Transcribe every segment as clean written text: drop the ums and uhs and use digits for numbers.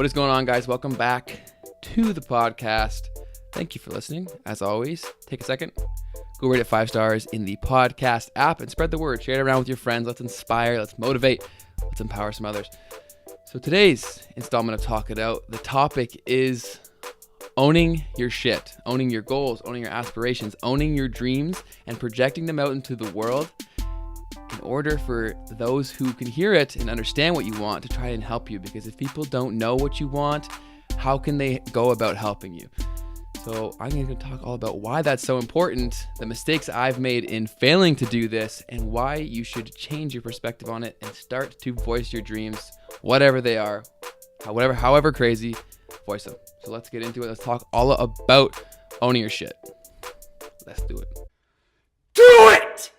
What is going on, guys? Welcome back to the podcast. Thank you for listening. As always, take a second, go rate it 5 stars in the podcast app and spread the word. Share it around with your friends. Let's inspire, let's motivate, let's empower some others. So today's installment of Talk It Out, the topic is owning your shit, owning your goals, owning your aspirations, owning your dreams, and projecting them out into the world in order for those who can hear it and understand what you want to try and help you. Because if people don't know what you want, how can they go about helping you? So I'm going to talk all about why that's so important, the mistakes I've made in failing to do this, and why you should change your perspective on it and start to voice your dreams, whatever they are, however crazy, voice them. So let's get into it. Let's talk all about owning your shit. Let's do it. Do it!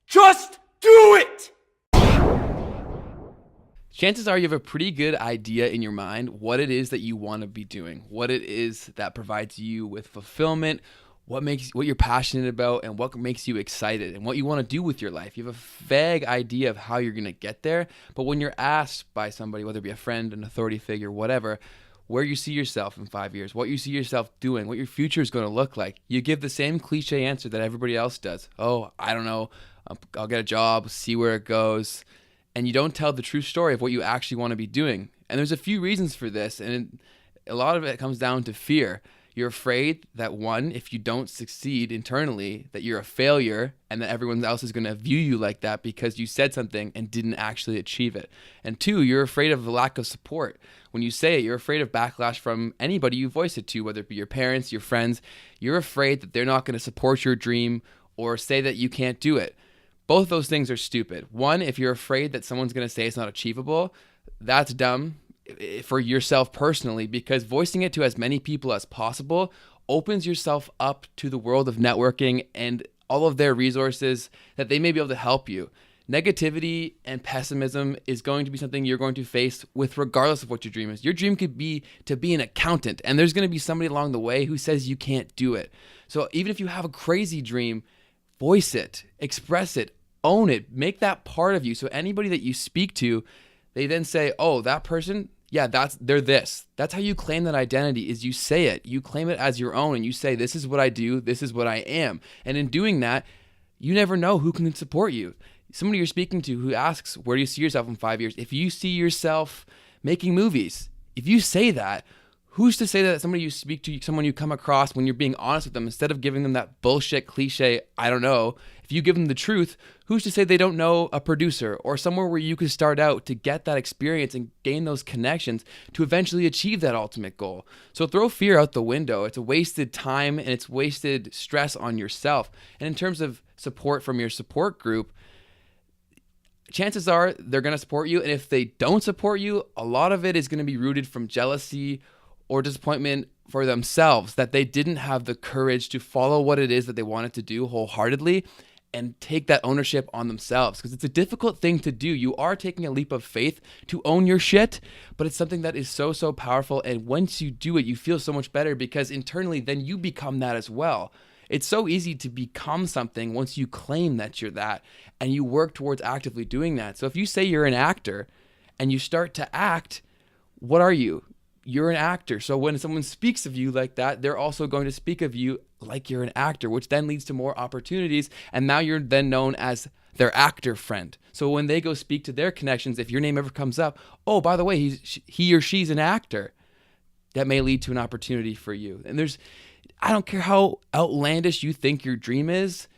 Just do it! Chances are you have a pretty good idea in your mind what it is that you want to be doing, what it is that provides you with fulfillment, what you're passionate about, and what makes you excited, and what you want to do with your life. You have a vague idea of how you're going to get there, but when you're asked by somebody, whether it be a friend, an authority figure, whatever, where you see yourself in 5 years, what you see yourself doing, what your future is going to look like, you give the same cliche answer that everybody else does. Oh, I don't know. I'll get a job, see where it goes. And you don't tell the true story of what you actually want to be doing. And there's a few reasons for this. And a lot of it comes down to fear. You're afraid that, one, if you don't succeed internally, that you're a failure and that everyone else is going to view you like that because you said something and didn't actually achieve it. And two, you're afraid of the lack of support. When you say it, you're afraid of backlash from anybody you voice it to, whether it be your parents, your friends. You're afraid that they're not going to support your dream or say that you can't do it. Both those things are stupid. One, if you're afraid that someone's going to say it's not achievable, that's dumb for yourself personally, because voicing it to as many people as possible opens yourself up to the world of networking and all of their resources that they may be able to help you. Negativity and pessimism is going to be something you're going to face with regardless of what your dream is. Your dream could be to be an accountant, and there's going to be somebody along the way who says you can't do it. So even if you have a crazy dream, voice it, express it, own it, make that part of you. So anybody that you speak to, they then say, oh, that person, yeah, they're this. That's how you claim that identity, is you say it. You claim it as your own and you say, this is what I do, this is what I am. And in doing that, you never know who can support you. Somebody you're speaking to who asks, where do you see yourself in 5 years? If you see yourself making movies, if you say that, who's to say that somebody you speak to, someone you come across, when you're being honest with them, instead of giving them that bullshit cliche, I don't know, if you give them the truth, who's to say they don't know a producer or somewhere where you could start out to get that experience and gain those connections to eventually achieve that ultimate goal? So throw fear out the window. It's a wasted time and it's wasted stress on yourself. And in terms of support from your support group, chances are they're going to support you. And if they don't support you, a lot of it is going to be rooted from jealousy or disappointment for themselves, that they didn't have the courage to follow what it is that they wanted to do wholeheartedly and take that ownership on themselves. Because it's a difficult thing to do. You are taking a leap of faith to own your shit, but it's something that is so powerful. And once you do it, you feel so much better because internally then you become that as well. It's so easy to become something once you claim that you're that and you work towards actively doing that. So if you say you're an actor and you start to act, what are you? You're an actor. So when someone speaks of you like that, they're also going to speak of you like you're an actor, which then leads to more opportunities. And now you're then known as their actor friend. So when they go speak to their connections, if your name ever comes up, oh, by the way, he or she's an actor, that may lead to an opportunity for you. And I don't care how outlandish you think your dream is,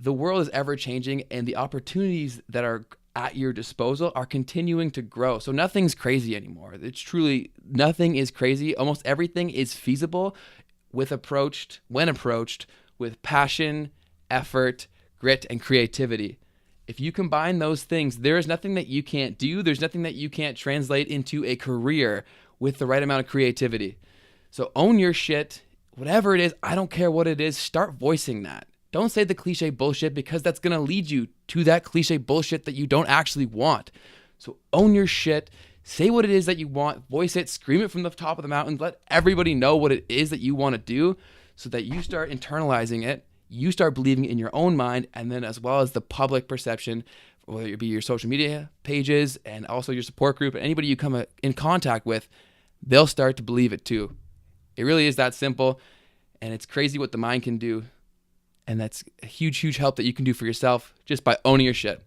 the world is ever changing and the opportunities that are at your disposal are continuing to grow. So nothing's crazy anymore. It's truly, nothing is crazy. Almost everything is feasible when approached with passion, effort, grit, and creativity. If you combine those things, there is nothing that you can't do. There's nothing that you can't translate into a career with the right amount of creativity. So own your shit, whatever it is. I don't care what it is. Start voicing that. Don't say the cliche bullshit, because that's going to lead you to that cliche bullshit that you don't actually want. So own your shit. Say what it is that you want. Voice it. Scream it from the top of the mountain. Let everybody know what it is that you want to do so that you start internalizing it. You start believing in your own mind, and then as well as the public perception whether it be your social media pages and also your support group, and anybody you come in contact with, they'll start to believe it too. It really is that simple, and it's crazy what the mind can do. And that's a huge, huge help that you can do for yourself just by owning your shit.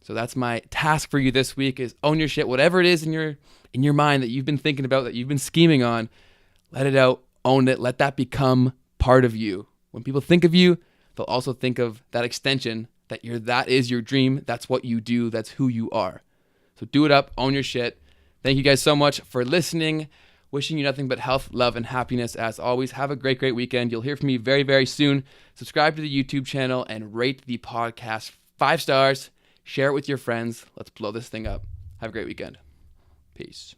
So that's my task for you this week, is own your shit. Whatever it is in your mind that you've been thinking about, that you've been scheming on, let it out, own it, let that become part of you. When people think of you, they'll also think of that extension, that is your dream, that's what you do, that's who you are. So do it up, own your shit. Thank you guys so much for listening. Wishing you nothing but health, love, and happiness as always. Have a great, great weekend. You'll hear from me very, very soon. Subscribe to the YouTube channel and rate the podcast 5 stars. Share it with your friends. Let's blow this thing up. Have a great weekend. Peace.